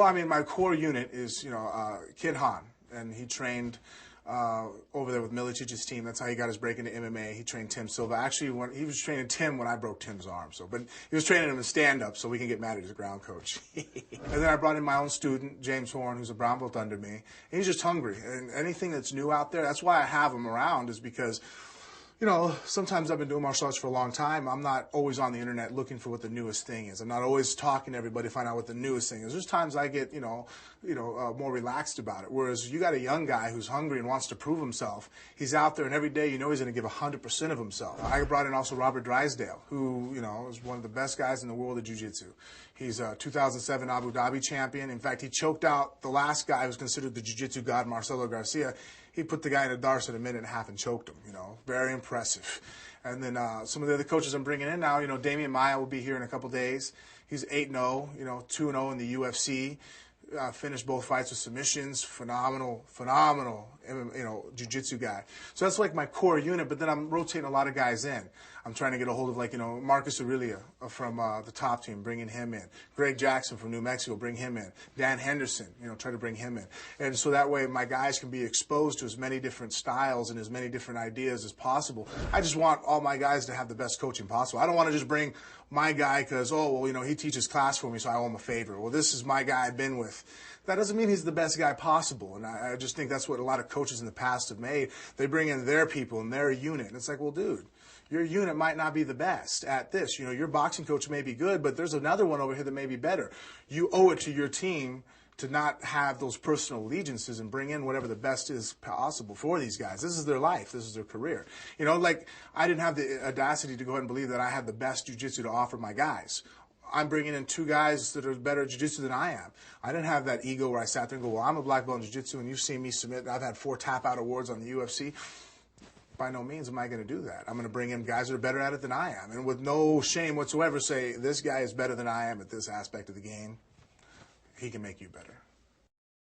Well, I mean, my core unit is, Kid Han, and he trained over there with Milicich's team. That's how he got his break into MMA. He trained Tim Silva. Actually, he was training Tim when I broke Tim's arm. But he was training him in stand-up, so we can get mad at his ground coach. And then I brought in my own student, James Horn, who's a brown belt under me. And he's just hungry. And anything that's new out there, that's why I have him around, is because sometimes I've been doing martial arts for a long time. I'm not always on the internet looking for what the newest thing is. I'm not always talking to everybody to find out what the newest thing is. There's times I get, more relaxed about it. Whereas you got a young guy who's hungry and wants to prove himself. He's out there, and every day he's going to give 100% of himself. I brought in also Robert Drysdale, who, is one of the best guys in the world of jiu-jitsu. He's a 2007 Abu Dhabi champion. In fact, he choked out the last guy who was considered the jiu-jitsu god, Marcelo Garcia. He put the guy in a darce in a minute and a half and choked him, very impressive. And then some of the other coaches I'm bringing in now, Damian Maia will be here in a couple days. He's 8-0, 2-0 in the UFC. Finished both fights with submissions. Phenomenal, jiu-jitsu guy. So that's like my core unit, but then I'm rotating a lot of guys in. I'm trying to get a hold of Marcus Aurelio from the top team, bringing him in. Greg Jackson from New Mexico, bring him in. Dan Henderson, try to bring him in. And so that way my guys can be exposed to as many different styles and as many different ideas as possible. I just want all my guys to have the best coaching possible. I don't want to just bring my guy because, he teaches class for me, so I owe him a favor. Well, this is my guy I've been with. That doesn't mean he's the best guy possible. And I just think that's what a lot of coaches in the past have made. They bring in their people and their unit. And it's like, well, dude, your unit might not be the best at this. Your boxing coach may be good, but there's another one over here that may be better. You owe it to your team to not have those personal allegiances and bring in whatever the best is possible for these guys. This is their life. This is their career. I didn't have the audacity to go ahead and believe that I had the best jiu-jitsu to offer my guys. I'm bringing in two guys that are better at jiu-jitsu than I am. I didn't have that ego where I sat there and go, well, I'm a black belt in jiu-jitsu and you've seen me submit. I've had 4 tap-out awards on the UFC. By no means am I going to do that. I'm going to bring in guys that are better at it than I am. And with no shame whatsoever say, this guy is better than I am at this aspect of the game. He can make you better.